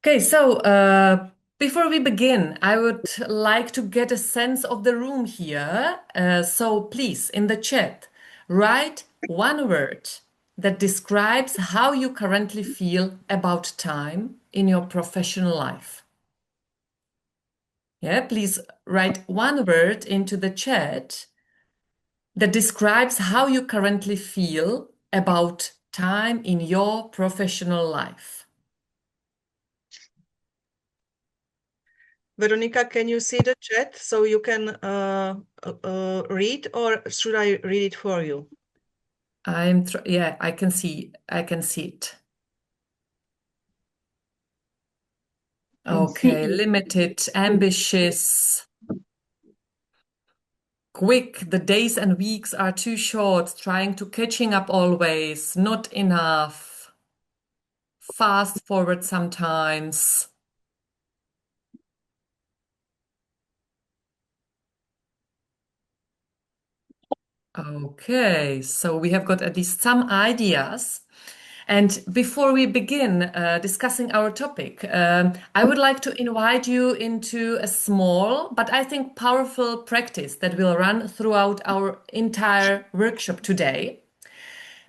Okay, so before we begin, I would like to get a sense of the room here. So please, in the chat, write one word that describes how you currently feel about time in your professional life. Yeah, please write one word into the chat that describes how you currently feel about time in your professional life. Veronika, can you see the chat so you can read, or should I read it for you? Yeah, I can see it. Okay, limited, ambitious, quick. The days and weeks are too short, trying to catching up always, not enough. Fast forward sometimes. Okay, so we have got at least some ideas. And before we begin discussing our topic, I would like to invite you into a small but I think powerful practice that will run throughout our entire workshop today.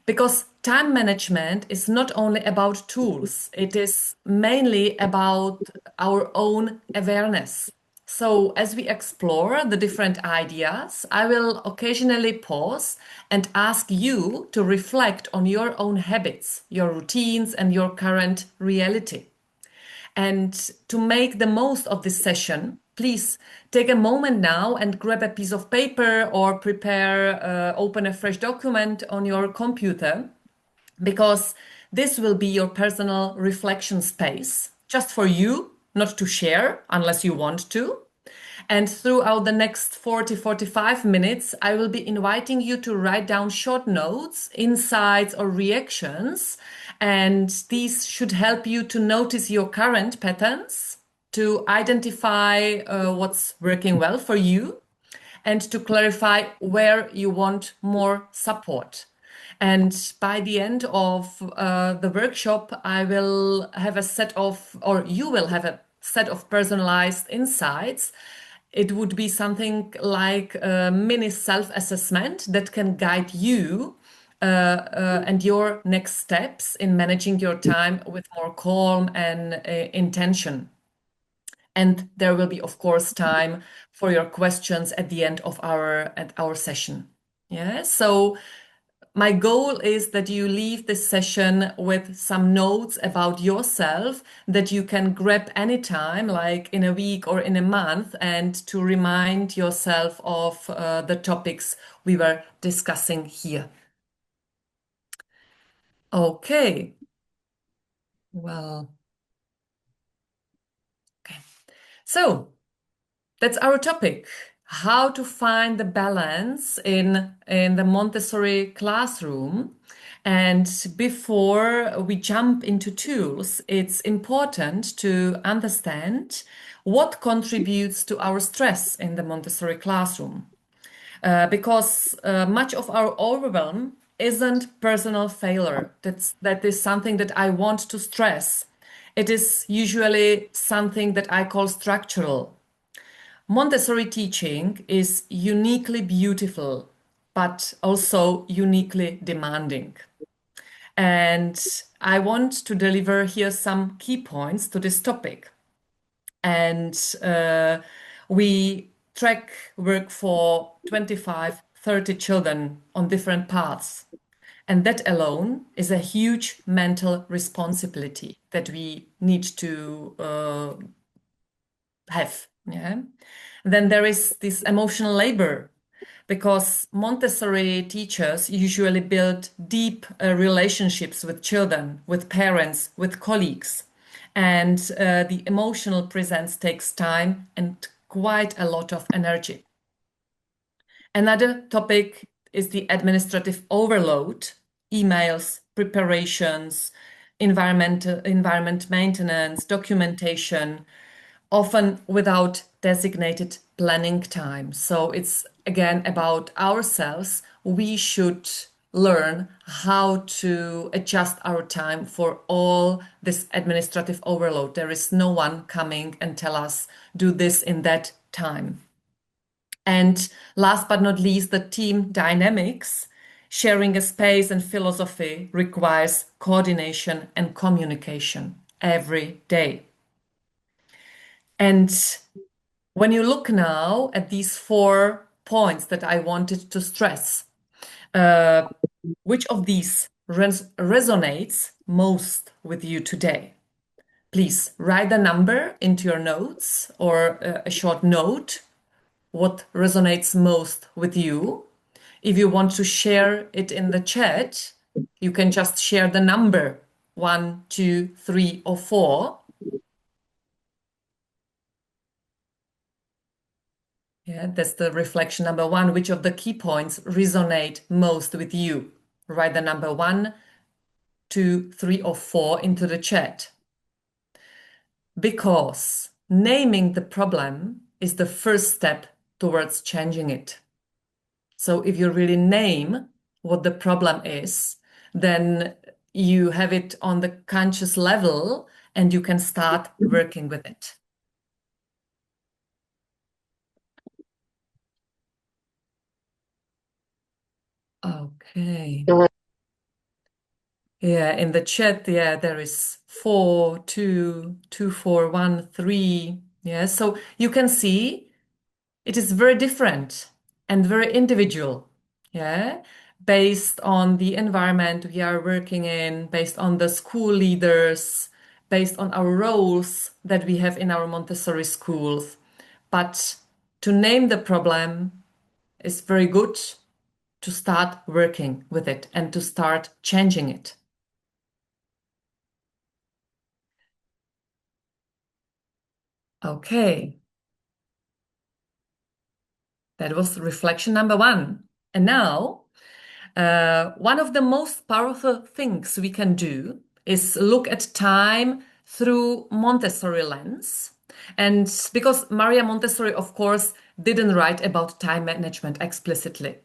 Because time management is not only about tools, it is mainly about our own awareness. So, as we explore the different ideas, I will occasionally pause and ask you to reflect on your own habits, your routines, and your current reality. And to make the most of this session, please take a moment now and grab a piece of paper or open a fresh document on your computer, because this will be your personal reflection space just for you, not to share unless you want to. And throughout the next 45 minutes, I will be inviting you to write down short notes, insights, or reactions. And these should help you to notice your current patterns, to identify what's working well for you, and to clarify where you want more support. And by the end of the workshop, I will have a set of, or you will have a set of personalized insights. It would be something like a mini self-assessment that can guide you and your next steps in managing your time with more calm and intention. And there will be, of course, time for your questions at the end of our session. Yeah. So my goal is that you leave this session with some notes about yourself that you can grab anytime, like in a week or in a month, and to remind yourself of the topics we were discussing here. Okay. Well, okay. So that's our topic. How to find the balance in the Montessori classroom. And before we jump into tools, it's important to understand what contributes to our stress in the Montessori classroom. Because much of our overwhelm isn't personal failure. That is something that I want to stress. It is usually something that I call structural. Montessori teaching is uniquely beautiful, but also uniquely demanding. And I want to deliver here some key points to this topic. And we track work for 25, 30 children on different paths. And that alone is a huge mental responsibility that we need to have. Yeah. Then there is this emotional labor, because Montessori teachers usually build deep relationships with children, with parents, with colleagues. And the emotional presence takes time and quite a lot of energy. Another topic is the administrative overload, emails, preparations, environment maintenance, documentation, often without designated planning time. So it's again about ourselves. We should learn how to adjust our time for all this administrative overload. There is no one coming and tell us, do this in that time. And last but not least, the team dynamics. Sharing a space and philosophy requires coordination and communication every day. And when you look now at these 4 points that I wanted to stress, which of these resonates most with you today? Please write the number into your notes or a short note. What resonates most with you? If you want to share it in the chat, you can just share the number 1, 2, 3, or 4. Yeah, that's the reflection number 1. Which of the key points resonate most with you? Write the number 1, 2, 3, or 4 into the chat. Because naming the problem is the first step towards changing it. So if you really name what the problem is, then you have it on the conscious level and you can start working with it. Okay. Yeah, in the chat, yeah, there is 4, 2, 2, 4, 1, 3. Yeah, so you can see it is very different and very individual. Yeah, based on the environment we are working in, based on the school leaders, based on our roles that we have in our Montessori schools. But to name the problem is very good to start working with it and to start changing it. Okay, that was reflection number 1. And now, one of the most powerful things we can do is look at time through Montessori lens. And because Maria Montessori, of course, didn't write about time management explicitly,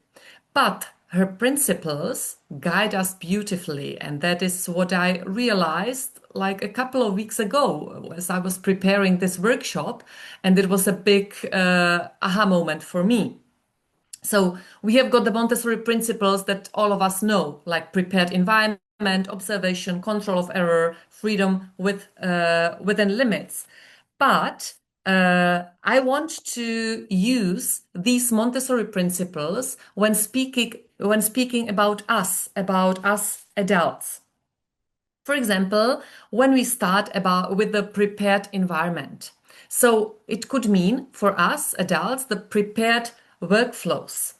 but her principles guide us beautifully. And that is what I realized like a couple of weeks ago as I was preparing this workshop. And it was a big aha moment for me. So we have got the Montessori principles that all of us know, like prepared environment, observation, control of error, freedom within limits. But I want to use these Montessori principles when speaking about us adults. For example, when we start with the prepared environment. So it could mean for us adults the prepared workflows.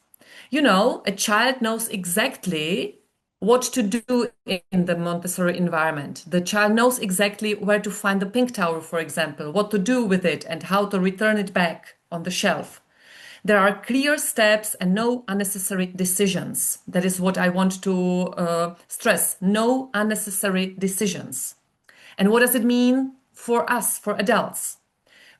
You know, a child knows exactly what to do in the Montessori environment. The child knows exactly where to find the pink towel, for example, what to do with it and how to return it back on the shelf. There are clear steps and no unnecessary decisions. That is what I want to stress. No unnecessary decisions. And what does it mean for us, for adults?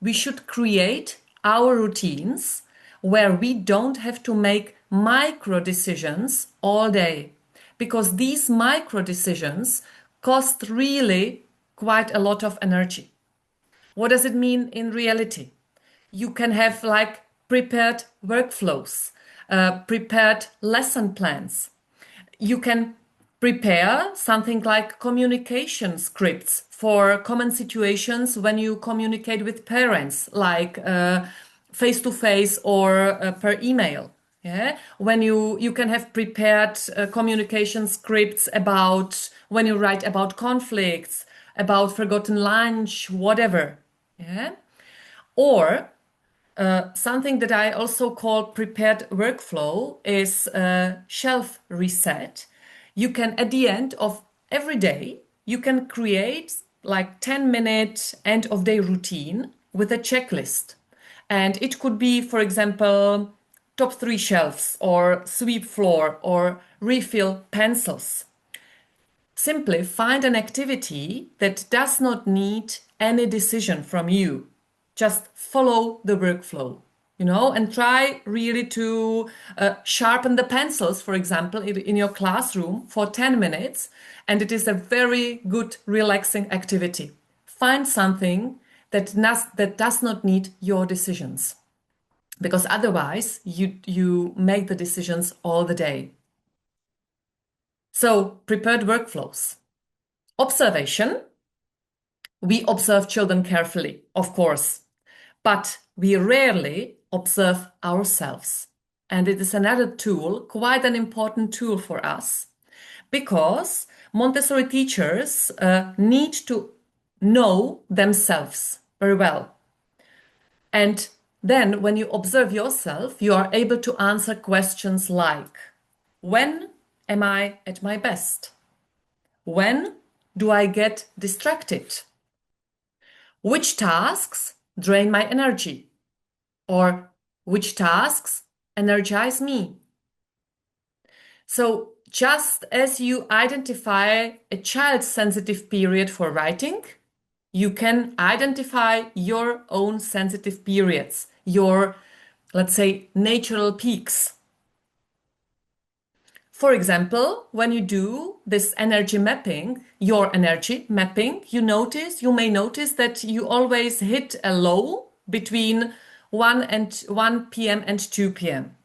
We should create our routines where we don't have to make micro decisions all day, because these micro decisions cost really quite a lot of energy. What does it mean in reality? You can have like prepared workflows, prepared lesson plans. You can prepare something like communication scripts for common situations when you communicate with parents, like face to face or per email. Yeah, when you can have prepared communication scripts about when you write about conflicts, about forgotten lunch, whatever. Yeah, or something that I also call prepared workflow is shelf reset. You can, at the end of every day, you can create like 10-minute end of day routine with a checklist. And it could be, for example, top 3 shelves or sweep floor or refill pencils. Simply find an activity that does not need any decision from you. Just follow the workflow. and try really to sharpen the pencils, for example, in your classroom for 10 minutes. And it is a very good, relaxing activity. Find something that does not need your decisions, because otherwise you make the decisions all the day. So, prepared workflows. Observation. We observe children carefully, of course, but we rarely observe ourselves. And it is another tool, quite an important tool for us, because Montessori teachers need to know themselves very well. And then when you observe yourself, you are able to answer questions like, when am I at my best? When do I get distracted? Which tasks drain my energy? Or which tasks energize me? So, just as you identify a child's sensitive period for writing, you can identify your own sensitive periods, your, let's say, natural peaks. For example, when you do this energy mapping, your energy mapping, you may notice that you always hit a low between 1 p.m. and 2 p.m.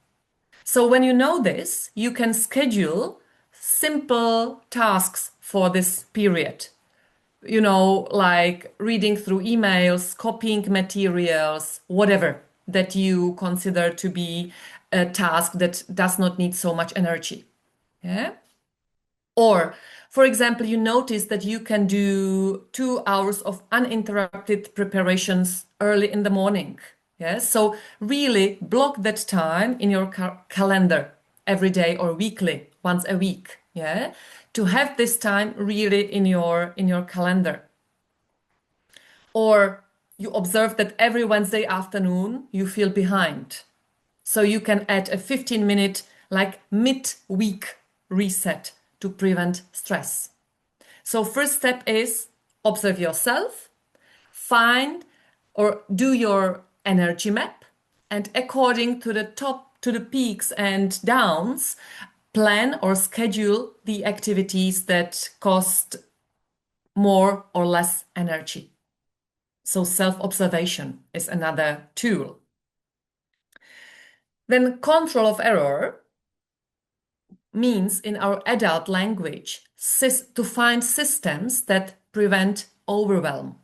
So when you know this, you can schedule simple tasks for this period. Like reading through emails, copying materials, whatever that you consider to be a task that does not need so much energy. Yeah. Or, for example, you notice that you can do 2 hours of uninterrupted preparations early in the morning. Yes. So really block that time in your calendar every day or weekly, once a week. Yeah. To have this time really in your calendar. Or you observe that every Wednesday afternoon you feel behind. So you can add a 15-minute like mid-week reset to prevent stress. So first step is observe yourself, find or do your energy map, and according to the peaks and downs, plan or schedule the activities that cost more or less energy. So self-observation is another tool. Then control of error means in our adult language to find systems that prevent overwhelm.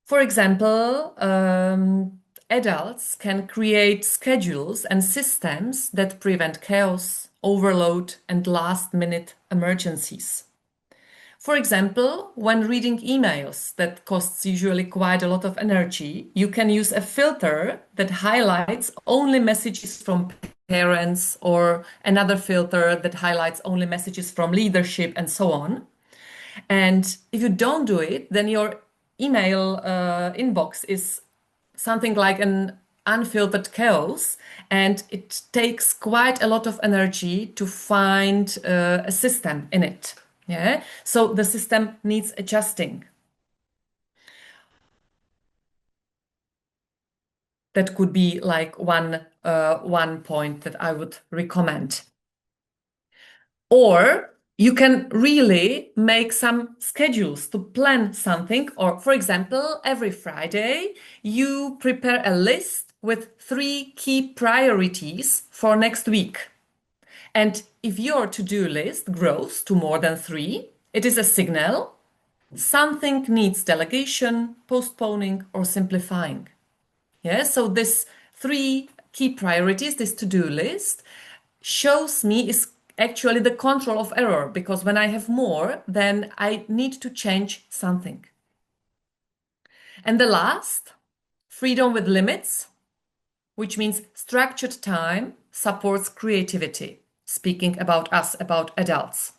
For example, adults can create schedules and systems that prevent chaos, overload, and last-minute emergencies. For example, when reading emails that costs usually quite a lot of energy, you can use a filter that highlights only messages from parents or another filter that highlights only messages from leadership and so on. And if you don't do it, then your email inbox is something like an unfiltered chaos, and it takes quite a lot of energy to find a system in it. Yeah, so the system needs adjusting. That could be like one point that I would recommend. Or you can really make some schedules to plan something. Or, for example, every Friday, you prepare a list with 3 key priorities for next week. And if your to-do list grows to more than 3, it is a signal something needs delegation, postponing, or simplifying. Yeah, so this 3 key priorities, this to-do list, shows me is actually the control of error, because when I have more, then I need to change something. And the last, freedom with limits, which means structured time supports creativity. Speaking about us, about adults.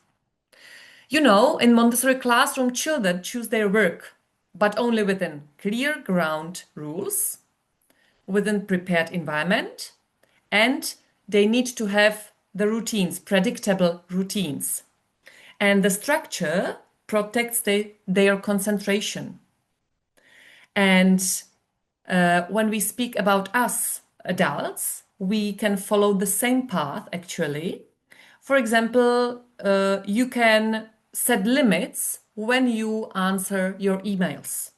In Montessori classroom, children choose their work, but only within clear ground rules, within prepared environment, and they need to have the routines, predictable routines. And the structure protects their concentration. And When we speak about us adults, we can follow the same path actually. For example, you can set limits when you answer your emails.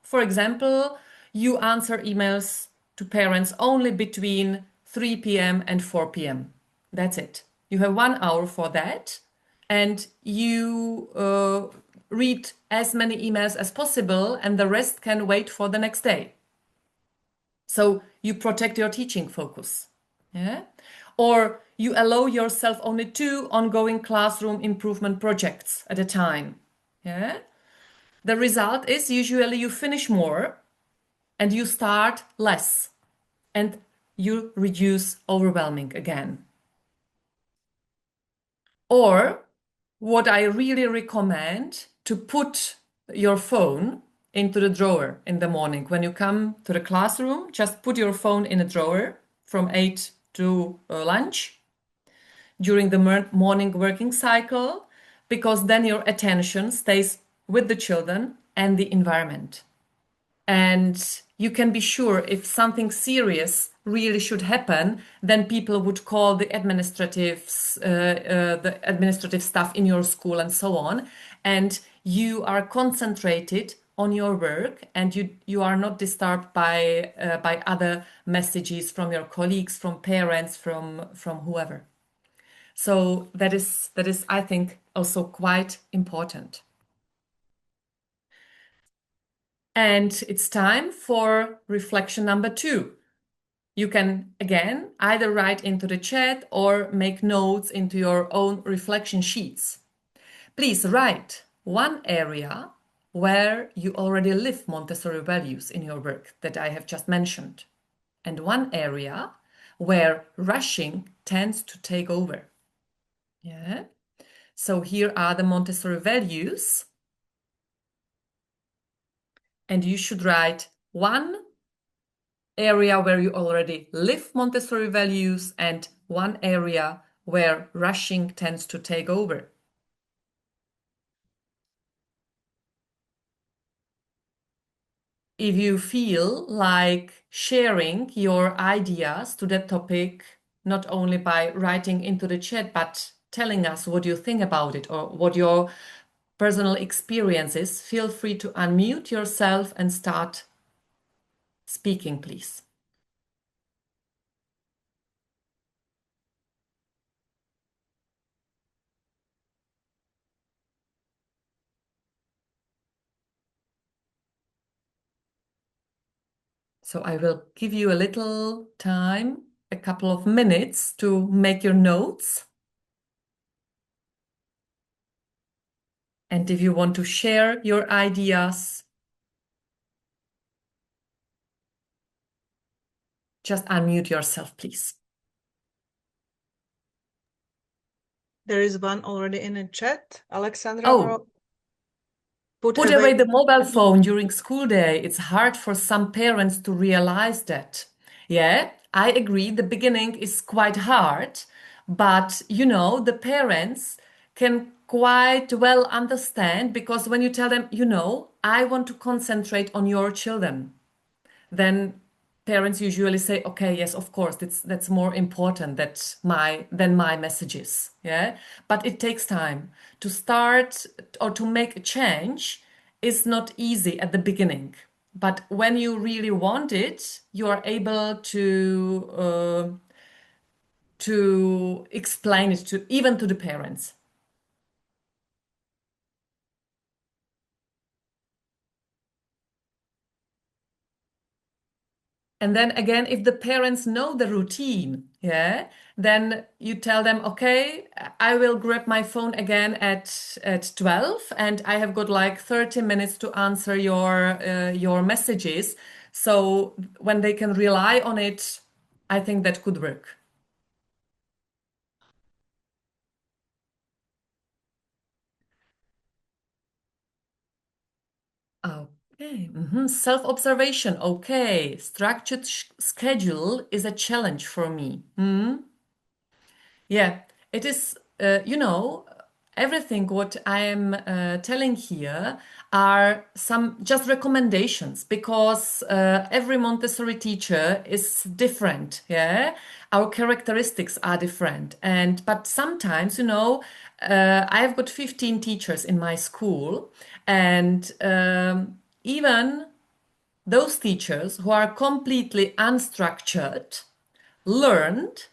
For example, you answer emails to parents only between 3 p.m. and 4 p.m. That's it. You have 1 hour for that, and you read as many emails as possible, and the rest can wait for the next day. So you protect your teaching focus. Yeah. Or you allow yourself only 2 ongoing classroom improvement projects at a time. Yeah. The result is usually you finish more and you start less and you reduce overwhelming again. Or what I really recommend to put your phone into the drawer in the morning. When you come to the classroom, just put your phone in a drawer from 8 to lunch during the morning working cycle, because then your attention stays with the children and the environment. And you can be sure if something serious really should happen, then people would call the administrative staff in your school and so on. And you are concentrated on your work, and you are not disturbed by other messages from your colleagues, from parents, from whoever. So that is I think also quite important. And it's time for reflection number 2. You can again either write into the chat or make notes into your own reflection sheets. Please write one area where you already live Montessori values in your work that I have just mentioned, and one area where rushing tends to take over. Yeah. So here are the Montessori values, and you should write one area where you already live Montessori values and one area where rushing tends to take over. If you feel like sharing your ideas to that topic, not only by writing into the chat, but telling us what you think about it or what your personal experience is, feel free to unmute yourself and start speaking, please. So I will give you a little time, a couple of minutes to make your notes. And if you want to share your ideas, just unmute yourself, please. There is one already in the chat. Alexandra Oh, put away away. the mobile phone during school day. It's hard for some parents to realize that. Yeah, I agree. The beginning is quite hard, but the parents can quite well understand, because when you tell them, I want to concentrate on your children, then parents usually say, okay, yes, of course, that's more important than my messages. Yeah, but it takes time to start or to make a change. Is not easy at the beginning, but when you really want it, you are able to explain it to even to the parents. And then again, if the parents know the routine, yeah, then you tell them, okay, I will grab my phone again at 12, and I have got like 30 minutes to answer your messages. So when they can rely on it, I think that could work. Okay. Self-observation. Okay. Structured schedule is a challenge for me. Yeah, it is, everything what I am telling here are some just recommendations because every Montessori teacher is different. Yeah, our characteristics are different, and but sometimes, I've got 15 teachers in my school, and even those teachers who are completely unstructured learned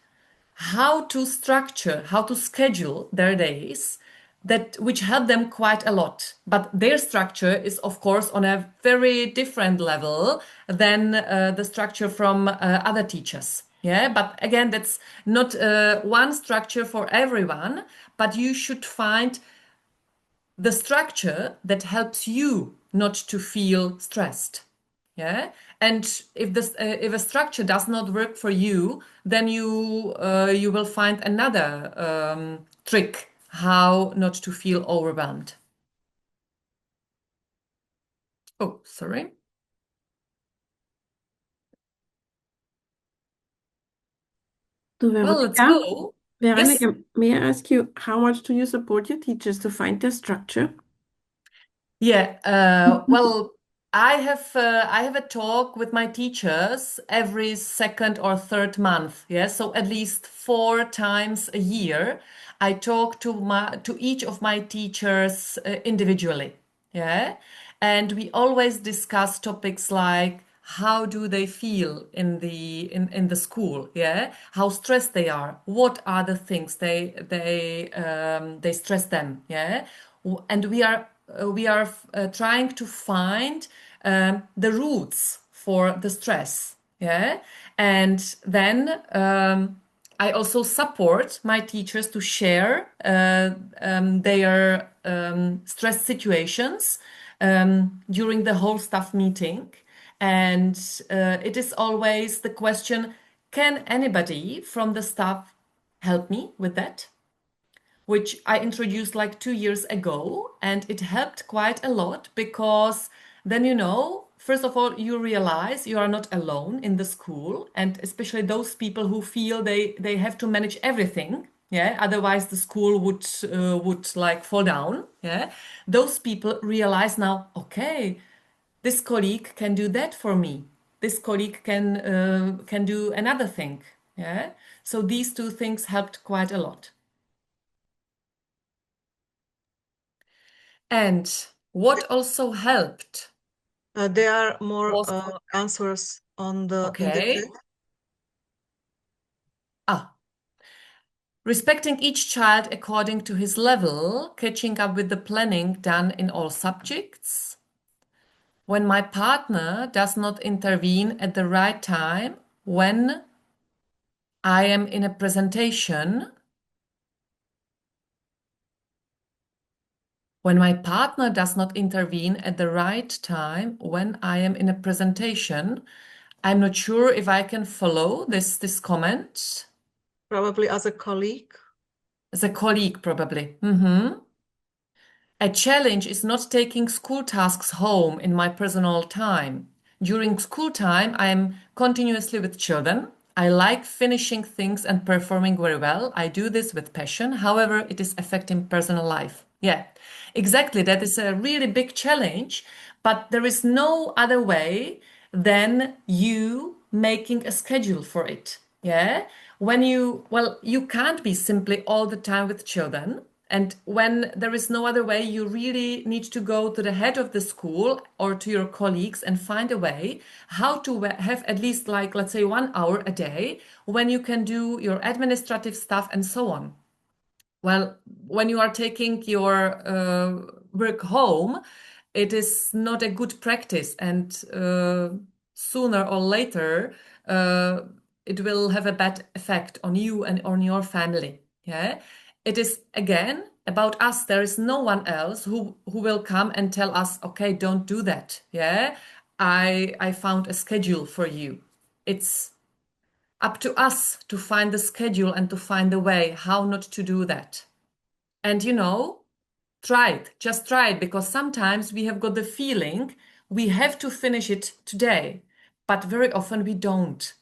how to structure, how to schedule their days that which help them quite a lot. But their structure is, of course, on a very different level than the structure from other teachers. Yeah, but again, that's not one structure for everyone, but you should find the structure that helps you not to feel stressed. Yeah, and if a structure does not work for you, then you will find another trick how not to feel overwhelmed. Oh, sorry. So, Well, let's Veronika, go. Yes. Veronika, may I ask you, how much do you support your teachers to find their structure? Yeah, well, I have a talk with my teachers every second or third month. Yeah, so at least 4 times a year, I talk to each of my teachers individually. Yeah, and we always discuss topics like how do they feel in the school. Yeah, how stressed they are. What are the things they stress them. Yeah, and we are trying to find the roots for the stress. Yeah, and then I also support my teachers to share their stress situations during the whole staff meeting. And it is always the question, can anybody from the staff help me with that? Which I introduced like 2 years ago, and it helped quite a lot because then, first of all, you realize you are not alone in the school, and especially those people who feel they have to manage everything. Yeah, otherwise the school would like fall down. Yeah, those people realize now, okay, this colleague can do that for me. This colleague can do another thing. Yeah, so these two things helped quite a lot. And what also helped There are more was, answers on the in the chat. okay, ah, respecting each child according to his level, catching up with the planning done in all subjects. When my partner does not intervene at the right time, when I am in a presentation, when my partner does not intervene at the right time, when I am in a presentation, I'm not sure if I can follow this comment. Probably as a colleague. As a colleague, probably. A challenge is not taking school tasks home in my personal time. During school time, I am continuously with children. I like finishing things and performing very well. I do this with passion. However, it is affecting personal life. Yeah, exactly. That is a really big challenge, but there is no other way than you making a schedule for it. Yeah. You can't be simply all the time with children. And when there is no other way, you really need to go to the head of the school or to your colleagues and find a way how to have at least, like, let's say, 1 hour a day when you can do your administrative stuff and so on. Well, when you are taking your work home, it is not a good practice, and sooner or later, uh, it will have a bad effect on you and on your family. Yeah, it is again about us. There is no one else who will come and tell us, okay, don't do that. Yeah, I found a schedule for you. It's up to us to find the schedule and to find the way how not to do that. And try it, just try it, because sometimes we have got the feeling we have to finish it today, but very often we don't.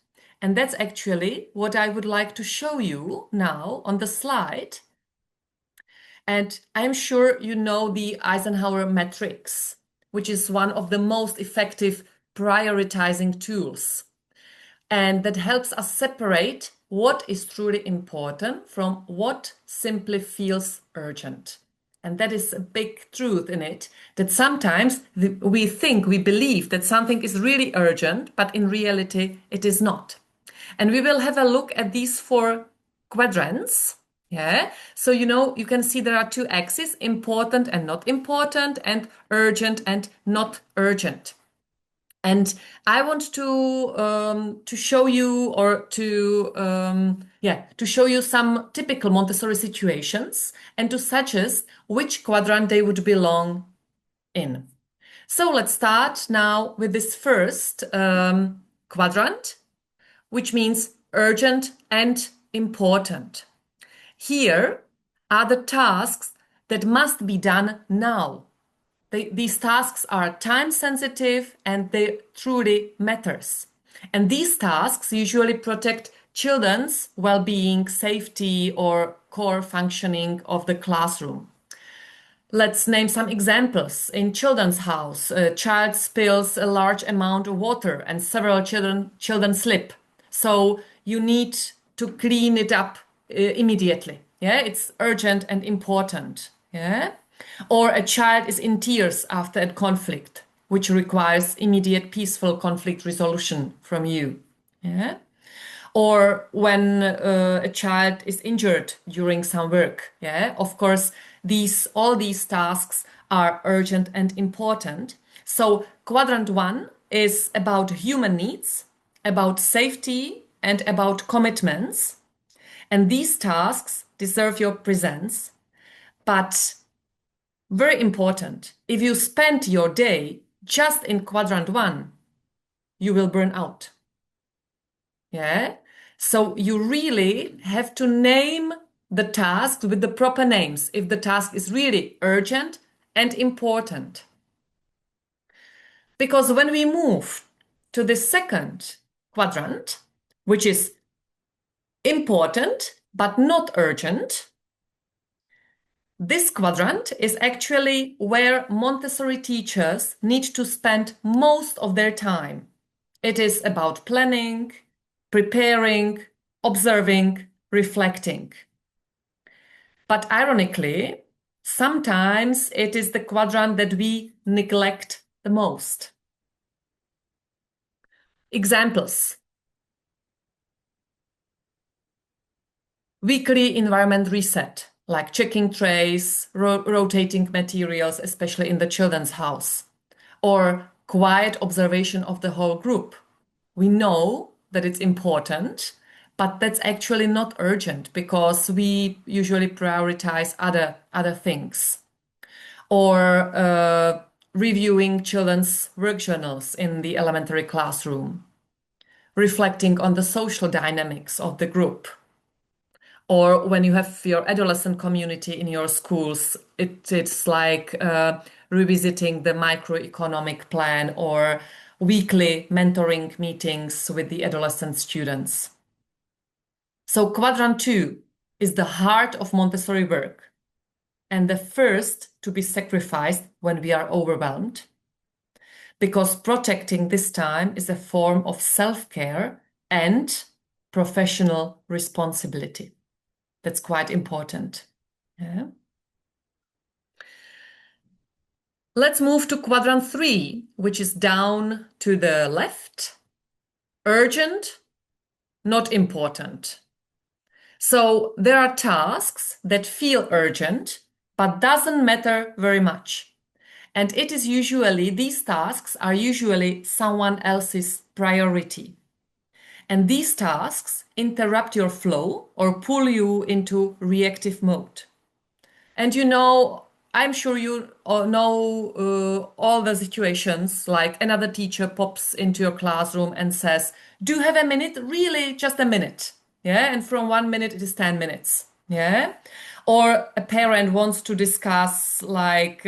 And that's actually what I would like to show you now on the slide. And I'm sure you know the Eisenhower matrix, which is one of the most effective prioritizing tools. And that helps us separate what is truly important from what simply feels urgent. And that is a big truth in it, that sometimes we believe that something is really urgent, but in reality, it is not. And we will have a look at these 4 quadrants. Yeah. So, you can see there are 2 axes, important and not important, and urgent and not urgent. And I want to show you, or to show you some typical Montessori situations and to suggest which quadrant they would belong in. So let's start now with this first quadrant, which means urgent and important. Here are the tasks that must be done now. These tasks are time sensitive and they truly matters. And these tasks usually protect children's well-being, safety, or core functioning of the classroom. Let's name some examples. In children's house, a child spills a large amount of water and several children slip. So you need to clean it up immediately. Yeah, it's urgent and important. Yeah. Or a child is in tears after a conflict, which requires immediate peaceful conflict resolution from you. Yeah. Or when a child is injured during some work. Yeah. Of course, all these tasks are urgent and important. So quadrant 1 is about human needs, about safety, and about commitments. And these tasks deserve your presence. But very important, if you spend your day just in quadrant 1, you will burn out. Yeah? So you really have to name the tasks with the proper names if the task is really urgent and important. Because when we move to the second quadrant, which is important but not urgent, this quadrant is actually where Montessori teachers need to spend most of their time. It is about planning, preparing, observing, reflecting. But ironically, sometimes it is the quadrant that we neglect the most. Examples. Weekly environment reset, like checking trays, rotating materials, especially in the children's house, or quiet observation of the whole group. We know that it's important, but that's actually not urgent because we usually prioritize other things. Or reviewing children's work journals in the elementary classroom, reflecting on the social dynamics of the group. Or when you have your adolescent community in your schools, it's like revisiting the microeconomic plan or weekly mentoring meetings with the adolescent students. So quadrant 2 is the heart of Montessori work and the first to be sacrificed when we are overwhelmed, because protecting this time is a form of self-care and professional responsibility. That's quite important. Yeah. Let's move to quadrant 3, which is down to the left. Urgent, not important. So there are tasks that feel urgent, but doesn't matter very much. And these tasks are usually someone else's priority. And these tasks interrupt your flow or pull you into reactive mode. And I'm sure you all know all the situations, like another teacher pops into your classroom and says, "Do you have a minute?" Really, just a minute. Yeah. And from 1 minute, it is 10 minutes. Yeah. Or a parent wants to discuss like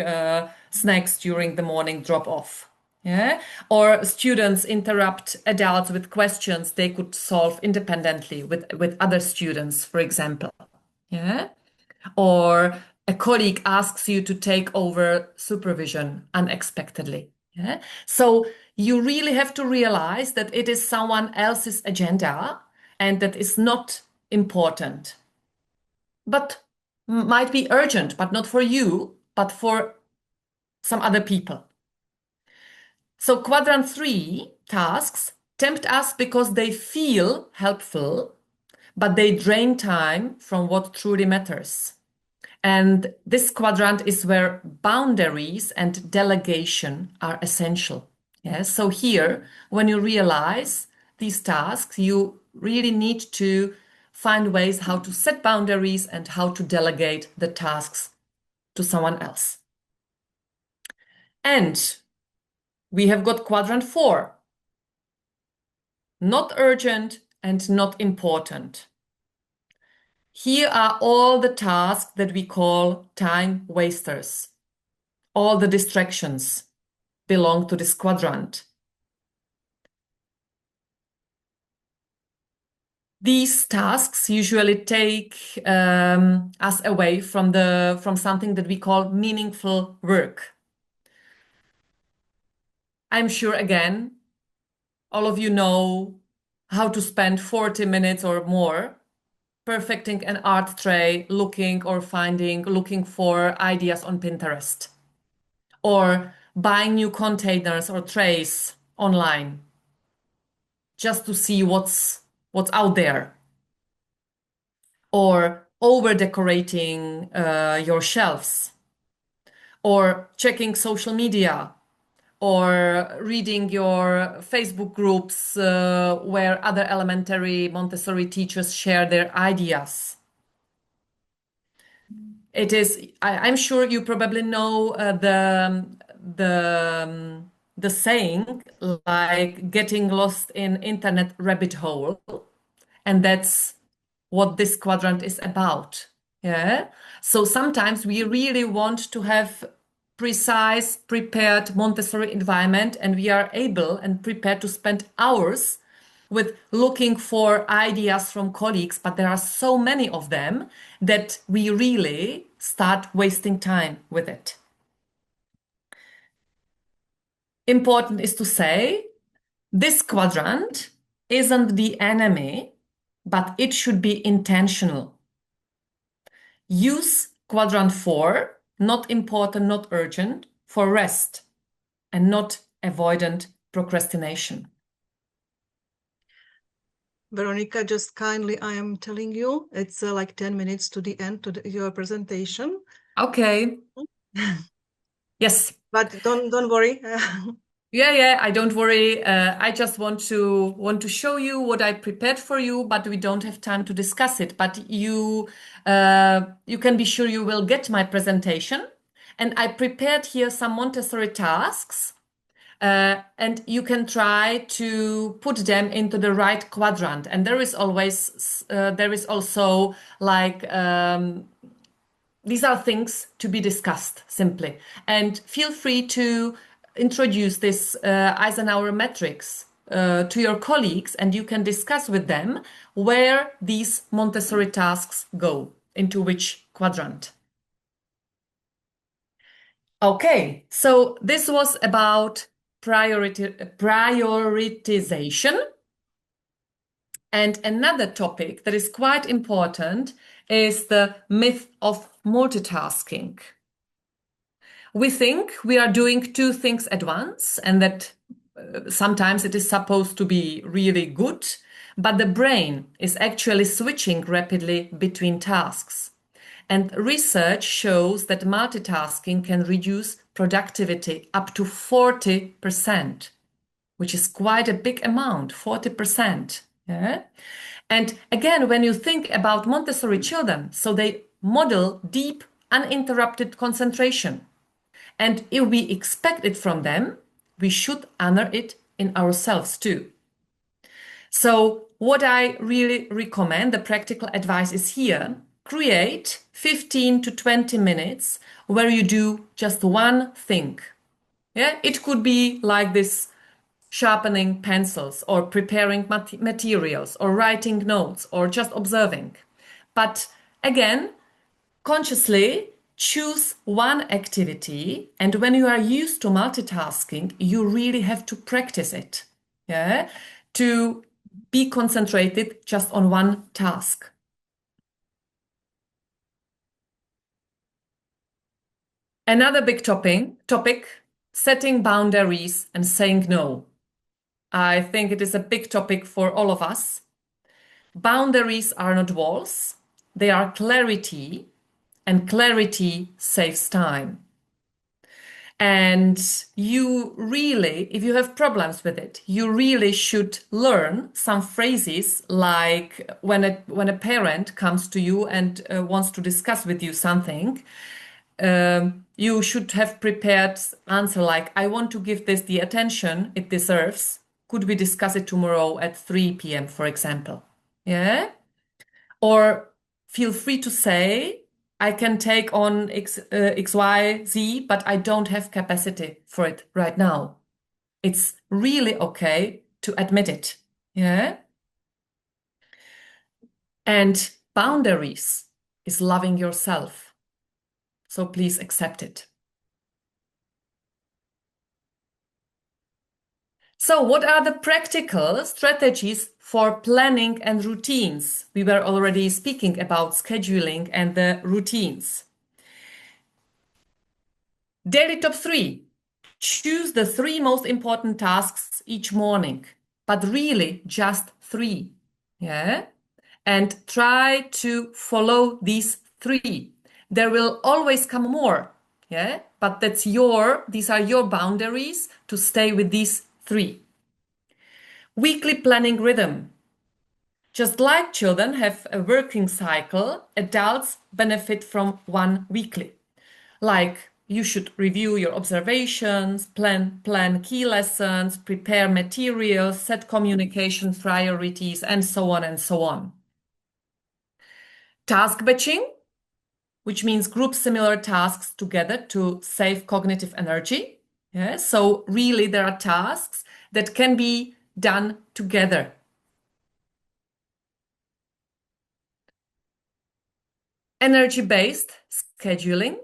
snacks during the morning drop off. Yeah. Or students interrupt adults with questions they could solve independently with other students, for example. Yeah. Or a colleague asks you to take over supervision unexpectedly. Yeah? So you really have to realize that it is someone else's agenda and that is not important, but might be urgent, but not for you, but for some other people. So quadrant 3 tasks tempt us because they feel helpful, but they drain time from what truly matters. And this quadrant is where boundaries and delegation are essential. Yes. So here, when you realize these tasks, you really need to find ways how to set boundaries and how to delegate the tasks to someone else. And we have got quadrant 4, not urgent and not important. Here are all the tasks that we call time wasters. All the distractions belong to this quadrant. These tasks usually take us away from something that we call meaningful work. I'm sure, again, all of you know how to spend 40 minutes or more perfecting an art tray, looking for ideas on Pinterest, or buying new containers or trays online just to see what's out there, or over decorating your shelves, or checking social media, or reading your Facebook groups where other elementary Montessori teachers share their ideas. It is, I'm sure you probably know the saying, like getting lost in internet rabbit hole, and that's what this quadrant is about. Yeah. So sometimes we really want to have precise, prepared Montessori environment, and we are able and prepared to spend hours with looking for ideas from colleagues, but there are so many of them that we really start wasting time with it. Important is to say, this quadrant isn't the enemy, but it should be intentional. Use quadrant 4, not important, not urgent, for rest and not avoidant procrastination. Veronika, just kindly, I am telling you, it's like 10 minutes to the end to your presentation. Okay. Yes. But don't worry. Yeah, I don't worry. I just want to show you what I prepared for you, but we don't have time to discuss it. But you can be sure you will get my presentation. And I prepared here some Montessori tasks, and you can try to put them into the right quadrant. And there is also like these are things to be discussed simply. And feel free to introduce this Eisenhower matrix to your colleagues, and you can discuss with them where these Montessori tasks go, into which quadrant. Okay, so this was about prioritization. And another topic that is quite important is the myth of multitasking. We think we are doing two things at once, and that sometimes it is supposed to be really good, but the brain is actually switching rapidly between tasks. And research shows that multitasking can reduce productivity up to 40%, which is quite a big amount, 40%. Yeah? And again, when you think about Montessori children, so they model deep, uninterrupted concentration. And if we expect it from them, we should honor it in ourselves too. So what I really recommend, the practical advice is here, create 15 to 20 minutes where you do just one thing. Yeah, it could be like this, sharpening pencils or preparing materials or writing notes or just observing. But again, consciously choose one activity, and when you are used to multitasking, you really have to practice it, yeah, to be concentrated just on one task. Another big topic, setting boundaries and saying no. I think it is a big topic for all of us. Boundaries are not walls, they are clarity, and clarity saves time. And you really, if you have problems with it, you really should learn some phrases like when a parent comes to you and wants to discuss with you something, you should have prepared answer like, I want to give this the attention it deserves. Could we discuss it tomorrow at 3 p.m., for example? Yeah? Or feel free to say, I can take on X, Y, Z, but I don't have capacity for it right now. It's really okay to admit it. Yeah? And boundaries is loving yourself. So please accept it. So what are the practical strategies for planning and routines? We were already speaking about scheduling and the routines. Daily top 3. Choose the 3 most important tasks each morning, but really just 3. Yeah? And try to follow these 3. There will always come more. Yeah? But these are your boundaries to stay with these 3. Weekly planning rhythm. Just like children have a working cycle, adults benefit from one weekly. Like you should review your observations, plan key lessons, prepare materials, set communication priorities, and so on and so on. Task batching, which means group similar tasks together to save cognitive energy. Yeah? So really there are tasks that can be done together. Energy-based scheduling.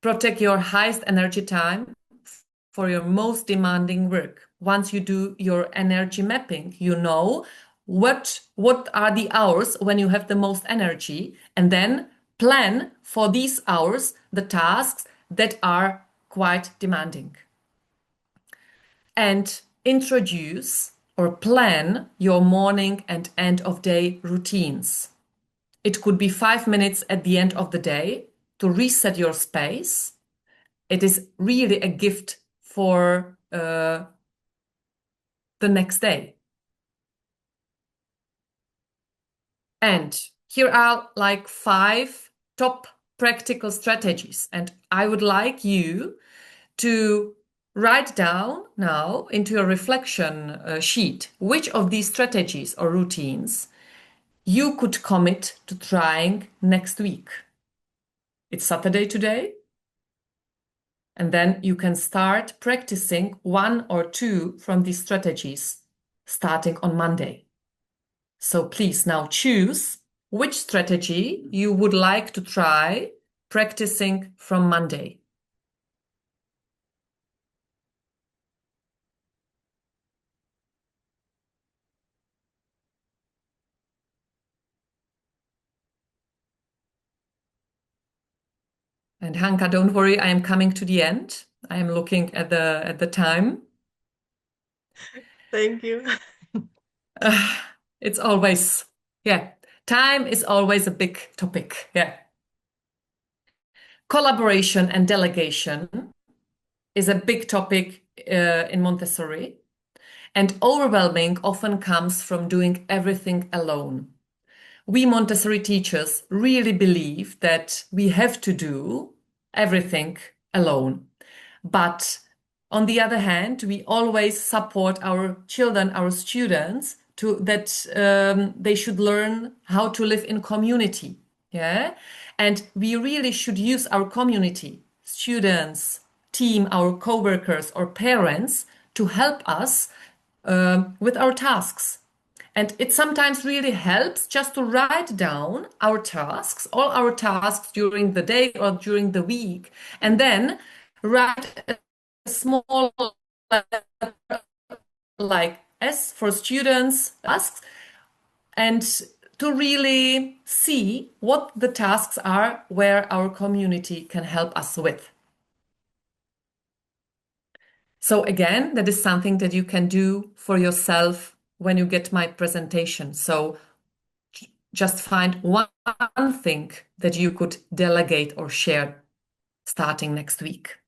Protect your highest energy time for your most demanding work. Once you do your energy mapping, you know what are the hours when you have the most energy, and then plan for these hours the tasks that are quite demanding. And introduce or plan your morning and end of day routines. It could be 5 minutes at the end of the day to reset your space. It is really a gift for the next day. And here are like 5 top practical strategies. And I would like you to write down now into your reflection sheet which of these strategies or routines you could commit to trying next week. It's Saturday today. And then you can start practicing 1 or 2 from these strategies starting on Monday. So please now choose which strategy you would like to try practicing from Monday. And Hanka, don't worry, I am coming to the end. I am looking at the time. Thank you. It's always, time is always a big topic. Yeah. Collaboration and delegation is a big topic in Montessori, and overwhelming often comes from doing everything alone. We Montessori teachers really believe that we have to do everything alone. But on the other hand, we always support our children, our students, that they should learn how to live in community. Yeah, and we really should use our community, students, team, our co-workers or parents to help us with our tasks. And it sometimes really helps just to write down our tasks, all our tasks during the day or during the week, and then write a small like S for students tasks, and to really see what the tasks are where our community can help us with. So again, that is something that you can do for yourself when you get my presentation. So just find one thing that you could delegate or share starting next week.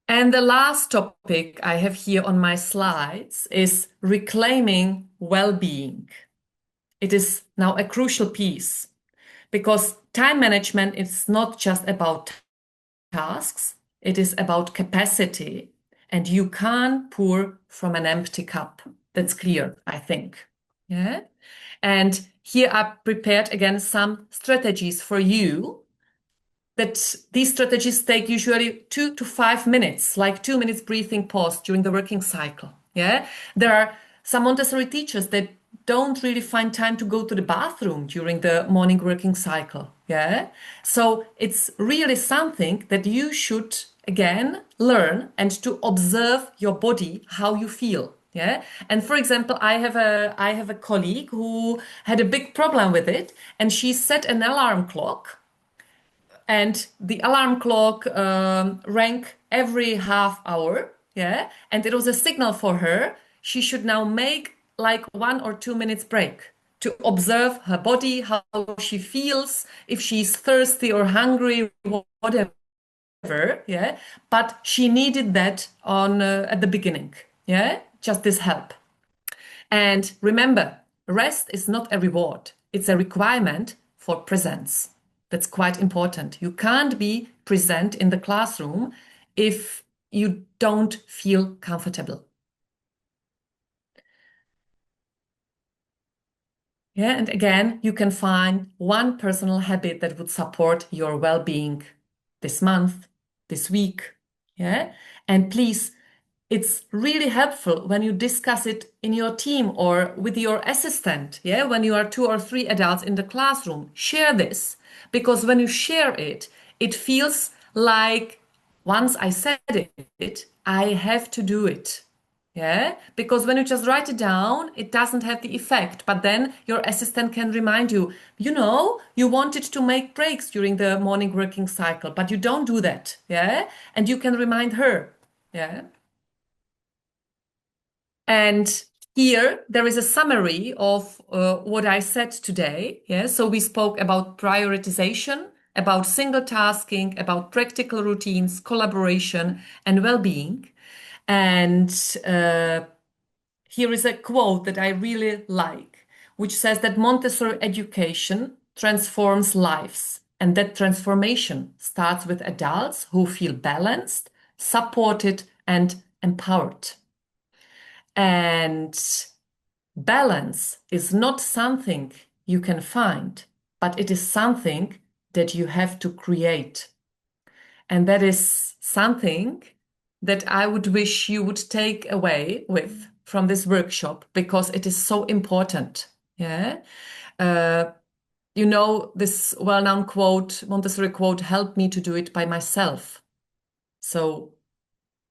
And the last topic I have here on my slides is reclaiming well-being. It is now a crucial piece because time management is not just about tasks, it is about capacity, and you can't pour from an empty cup. That's clear, I think. Yeah. And here I prepared again some strategies for you, that these strategies take usually 2 to 5 minutes, like 2 minutes breathing pause during the working cycle. Yeah. There are some Montessori teachers that don't really find time to go to the bathroom during the morning working cycle. Yeah. So it's really something that you should again learn, and to observe your body, how you feel. Yeah. And for example, I have a colleague who had a big problem with it, and she set an alarm clock, and the alarm clock rang every half hour. Yeah. And it was a signal for her. She should now make like 1 or 2 minutes break to observe her body, how she feels, if she's thirsty or hungry, whatever. Yeah. But she needed that on at the beginning. Yeah. Just this help. And remember, rest is not a reward. It's a requirement for presence. That's quite important. You can't be present in the classroom if you don't feel comfortable. Yeah, and again, you can find one personal habit that would support your well-being this month, this week. Yeah, and please, it's really helpful when you discuss it in your team or with your assistant. Yeah, when you are 2 or 3 adults in the classroom, share this, because when you share it, it feels like once I said it, I have to do it. Yeah, because when you just write it down, it doesn't have the effect. But then your assistant can remind you, you wanted to make breaks during the morning working cycle, but you don't do that. Yeah, and you can remind her. Yeah. And here there is a summary of what I said today. Yeah, so we spoke about prioritization, about single tasking, about practical routines, collaboration, and well-being. And here is a quote that I really like, which says that Montessori education transforms lives, and that transformation starts with adults who feel balanced, supported, and empowered. And balance is not something you can find, but it is something that you have to create. And that is something that I would wish you would take away with from this workshop, because it is so important. Yeah. Uh, this well-known quote, Montessori quote, help me to do it by myself. So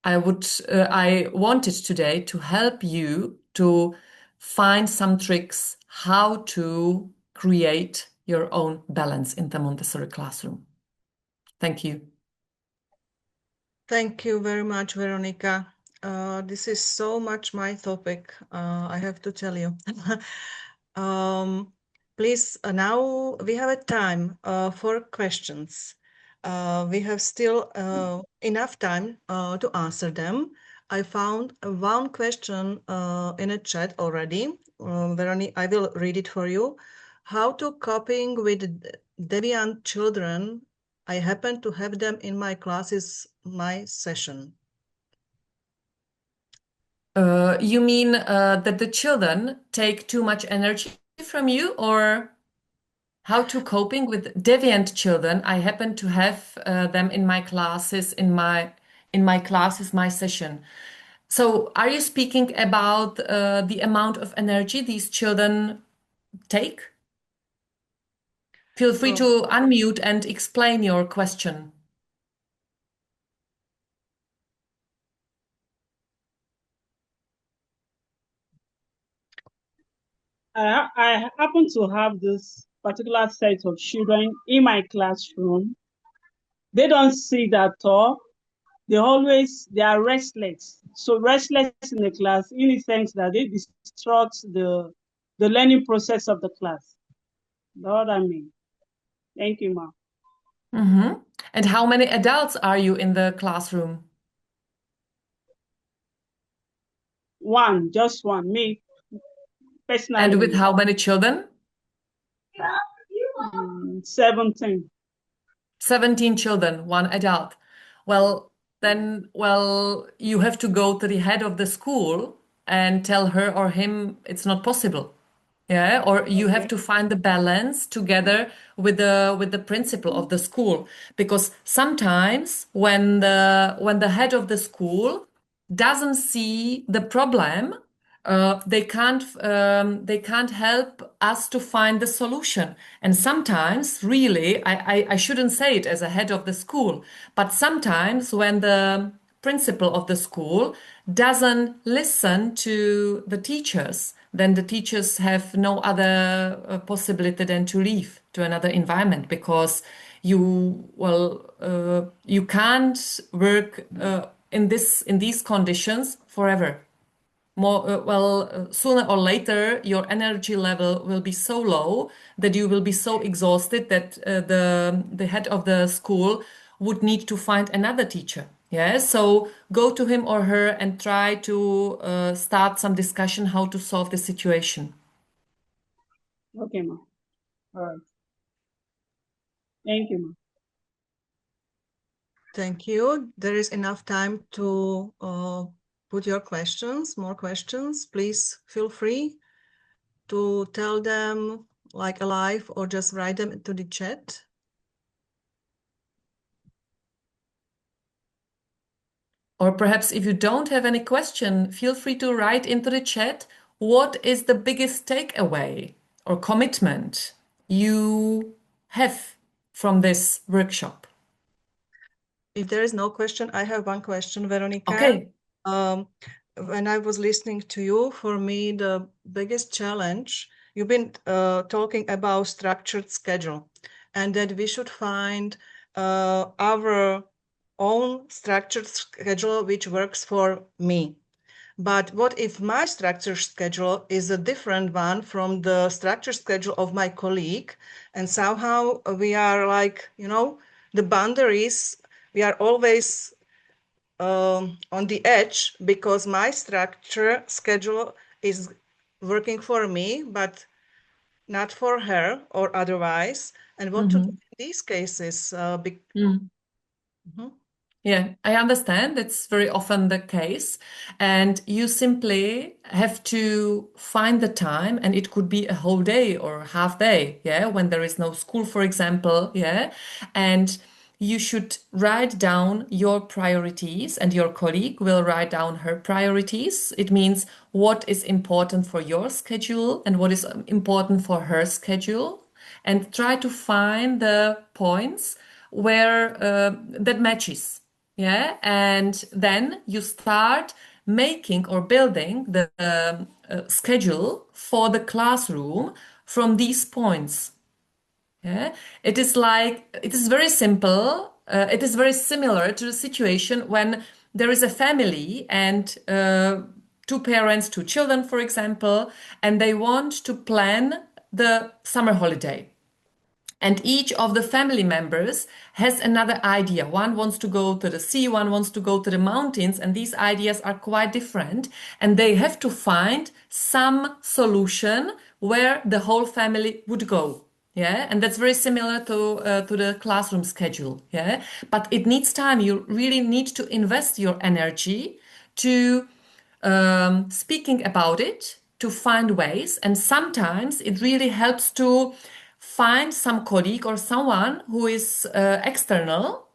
I wanted today to help you to find some tricks how to create your own balance in the Montessori classroom. Thank you. Thank you very much, Veronika. This is so much my topic, I have to tell you. Please, now we have a time for questions. We have still enough time to answer them. I found one question in a chat already. Veronika, I will read it for you. How to coping with deviant children? I happen to have them in my classes, my session. You mean that the children take too much energy from you, or how to coping with deviant children? I happen to have them in my classes, my session. So, are you speaking about the amount of energy these children take? Feel free to unmute and explain your question. I happen to have this particular set of children in my classroom. They don't sit at all. They are restless. So restless in the class in the sense that they disrupt the learning process of the class. That's what I mean. Thank you, ma'am. Mm-hmm. And how many adults are you in the classroom? Just one, me And personally. with how many children? 17. 17 children, one adult. Well, then, you have to go to the head of the school and tell her or him it's not possible. Yeah, or you have Okay. to find the balance together with the principal of the school, because sometimes when the head of the school doesn't see the problem, they can't help us to find the solution. And sometimes, really, I shouldn't say it as a head of the school, but sometimes when the principal of the school doesn't listen to the teachers, then the teachers have no other possibility than to leave to another environment, because you can't work in these conditions forever. Sooner or later, your energy level will be so low that you will be so exhausted that the head of the school would need to find another teacher. Yeah, so go to him or her and try to start some discussion how to solve the situation. Okay, ma'am. All right. Thank you, ma'am. Thank you. There is enough time to put your questions, more questions. Please feel free to tell them like alive or just write them into the chat. Or perhaps if you don't have any question, feel free to write into the chat what is the biggest takeaway or commitment you have from this workshop. If there is no question, I have one question, Veronika. Okay. When I was listening to you, for me, the biggest challenge, you've been talking about structured schedule, and that we should find our own structured schedule which works for me. But what if my structured schedule is a different one from the structured schedule of my colleague? And somehow we are like, the boundaries, we are always on the edge, because my structure schedule is working for me, but not for her or otherwise. And what to do in these cases? Yeah, I understand. That's very often the case. And you simply have to find the time, and it could be a whole day or half day, yeah, when there is no school, for example, yeah. And you should write down your priorities, and your colleague will write down her priorities. It means what is important for your schedule and what is important for her schedule, and try to find the points where that matches. Yeah, and then you start making or building the schedule for the classroom from these points. Yeah, it is very simple. It is very similar to the situation when there is a family and two parents, two children, for example, and they want to plan the summer holiday. And each of the family members has another idea. One wants to go to the sea, one wants to go to the mountains, and these ideas are quite different. And they have to find some solution where the whole family would go. Yeah, and that's very similar to the classroom schedule. Yeah, but it needs time. You really need to invest your energy to speaking about it, to find ways. And sometimes it really helps to find some colleague or someone who is external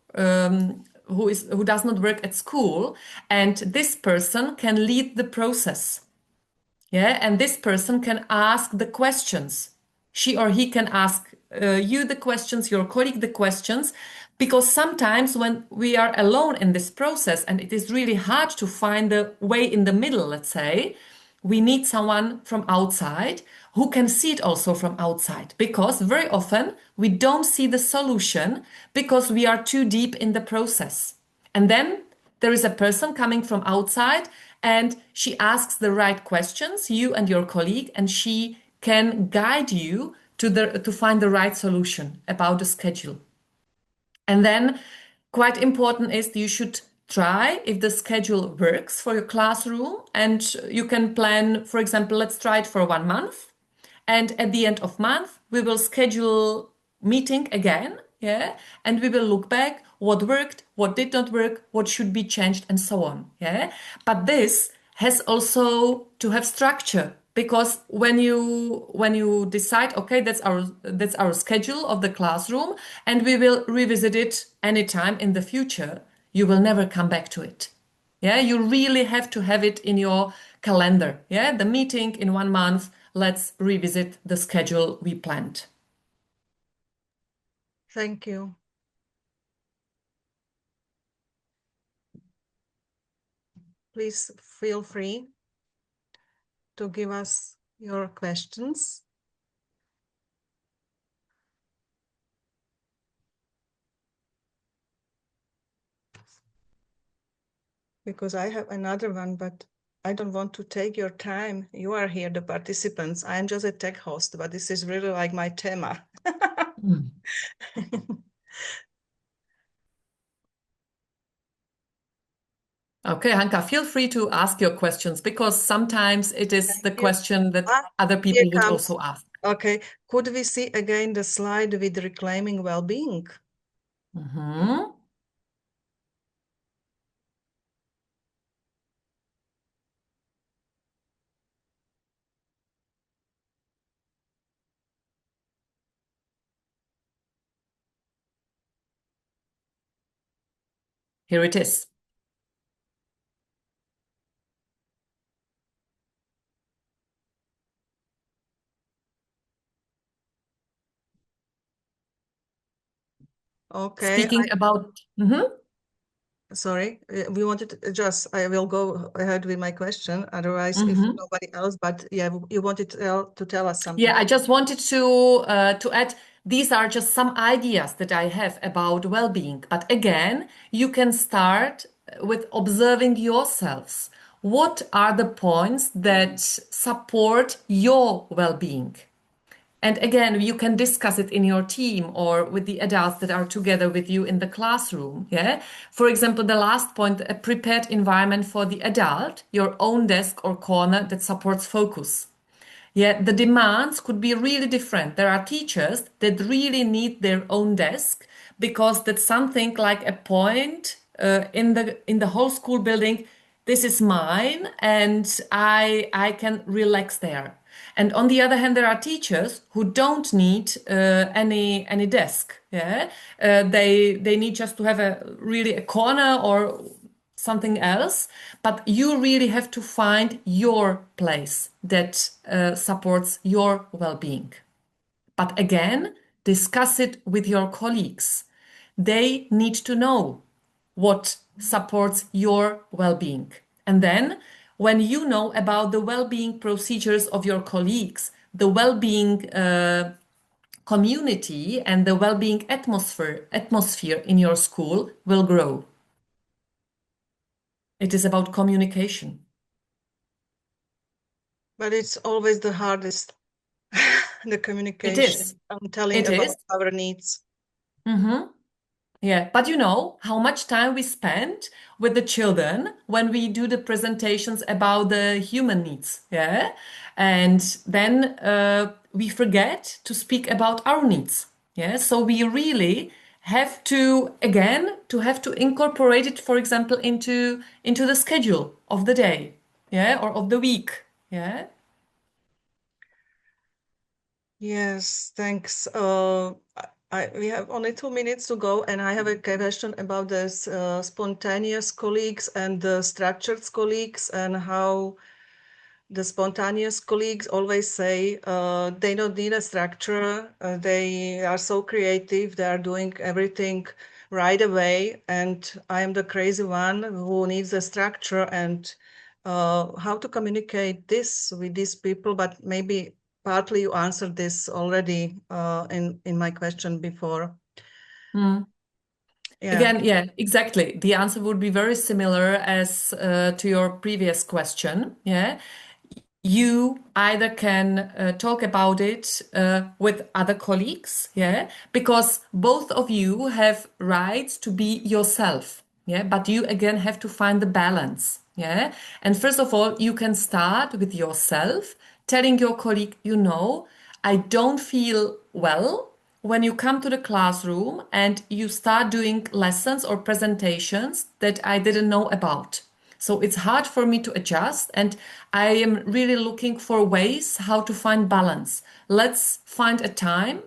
who does not work at school, and this person can lead the process. Yeah, and this person can ask the questions. She or he can ask you the questions, your colleague the questions, because sometimes when we are alone in this process and it is really hard to find the way in the middle, let's say, we need someone from outside who can see it also from outside, because very often we don't see the solution because we are too deep in the process. And then there is a person coming from outside and she asks the right questions, you and your colleague, and she can guide you to find the right solution about the schedule. And then quite important is you should try if the schedule works for your classroom, and you can plan, for example, let's try it for 1 month. And at the end of month, we will schedule meeting again, yeah, and we will look back what worked, what did not work, what should be changed, and so on, yeah. But this has also to have structure, because when you decide, okay, that's our schedule of the classroom, and we will revisit it anytime in the future, you will never come back to it. Yeah, you really have to have it in your calendar. Yeah, the meeting in 1 month, let's revisit the schedule we planned. Thank you. Please feel free to give us your questions. Because I have another one, but I don't want to take your time. You are here, the participants. I am just a tech host, but this is really like my tema. Okay, Hanka, feel free to ask your questions, because sometimes it is Thank the you. question that other Here people would comes. also ask. Okay, could we see again the slide with reclaiming well-being? Mhm. Here it is. Okay, Speaking about, sorry, we wanted to just, I will go ahead with my question. Otherwise, if nobody else, but yeah, you wanted to tell us something. Yeah, I just wanted to add, these are just some ideas that I have about well-being. But again, you can start with observing yourselves. What are the points that support your well-being? And again, you can discuss it in your team or with the adults that are together with you in the classroom. Yeah. For example, the last point, a prepared environment for the adult, your own desk or corner that supports focus. Yeah, the demands could be really different. There are teachers that really need their own desk because that's something like a point in the whole school building. This is mine, and I can relax there. And on the other hand, there are teachers who don't need any desk. Yeah, they need just to have a corner or something else, but you really have to find your place that supports your well-being. But again, discuss it with your colleagues. They need to know what supports your well-being. And then, when you know about the well-being procedures of your colleagues, the well-being community and the well-being atmosphere in your school will grow. It is about communication. But it's always the hardest, the communication. It is. I'm telling It about is. our needs. Yeah, but you know how much time we spend with the children when we do the presentations about the human needs, yeah? And then we forget to speak about our needs, yeah? So we really have to, again, to have to incorporate it, for example, into the schedule of the day, yeah, or of the week, yeah? Yes, thanks. We have only 2 minutes to go, and I have a question about this spontaneous colleagues and the structured colleagues, and how the spontaneous colleagues always say they don't need a structure. They are so creative. They are doing everything right away. And I am the crazy one who needs a structure, and how to communicate this with these people. But maybe partly you answered this already in my question before. Mm. Yeah. Again, yeah, exactly. The answer would be very similar as to your previous question. Yeah. You either can talk about it with other colleagues, yeah, because both of you have rights to be yourself, yeah, but you again have to find the balance, yeah. And first of all, you can start with yourself, telling your colleague, you know, I don't feel well when you come to the classroom and you start doing lessons or presentations that I didn't know about. So it's hard for me to adjust, and I am really looking for ways how to find balance. Let's find a time,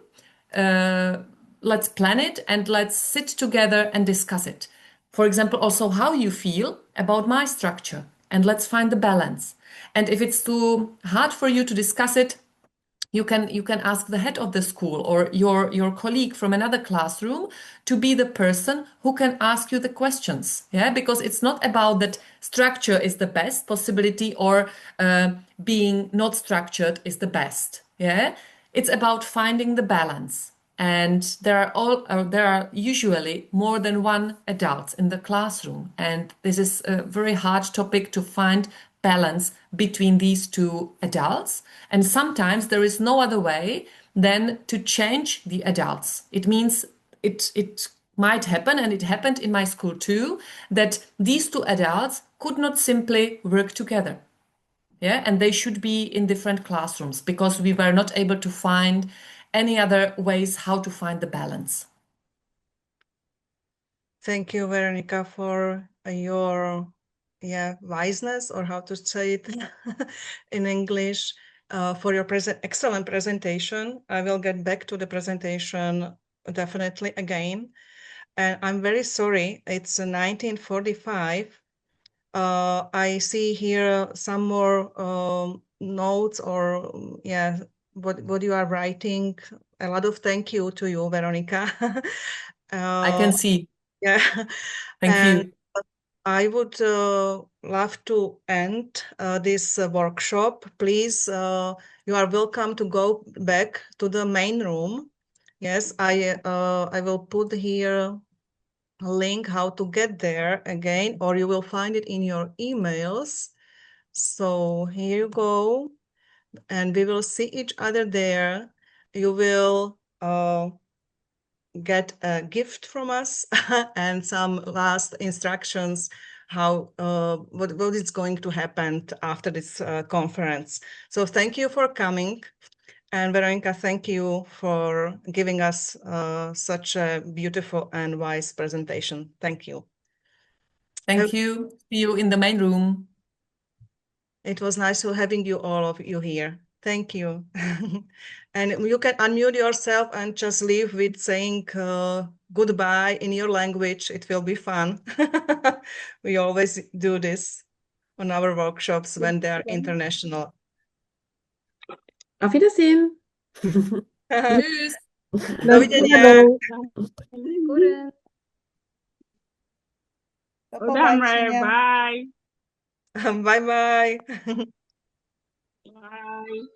let's plan it, and let's sit together and discuss it. For example, also how you feel about my structure, and let's find the balance. And if it's too hard for you to discuss it, you can ask the head of the school or your colleague from another classroom to be the person who can ask you the questions, yeah, because it's not about that structure is the best possibility or being not structured is the best, yeah. It's about finding the balance, and there are usually more than one adult in the classroom, and this is a very hard topic to find balance between these two adults. And sometimes there is no other way than to change the adults. It means it might happen, and it happened in my school too, that these two adults could not simply work together. Yeah, and they should be in different classrooms because we were not able to find any other ways how to find the balance. Thank you, Veronika, for your wiseness, or how to say it in English, for your excellent presentation. I will get back to the presentation definitely again. And I'm very sorry, it's 1945. I see here some more notes, or what you are writing. A lot of thank you to you, Veronika. I can see. Yeah. Thank And you. I would love to end this workshop. Please, you are welcome to go back to the main room. Yes, I will put here a link how to get there again, or you will find it in your emails. So here you go, and we will see each other there. You will get a gift from us and some last instructions how what is going to happen after this conference. So thank you for coming, and Veronika, thank you for giving us such a beautiful and wise presentation. Thank you. Thank you. See you in the main room. It was nice to having you, all of you here. Thank you. And you can unmute yourself and just leave with saying goodbye in your language. It will be fun. We always do this on our workshops when they are international. Auf Wiedersehen. Tschüss. Do widzenia. Góry. Do Udamre, popatrzenia. bye. Bye bye. Bye.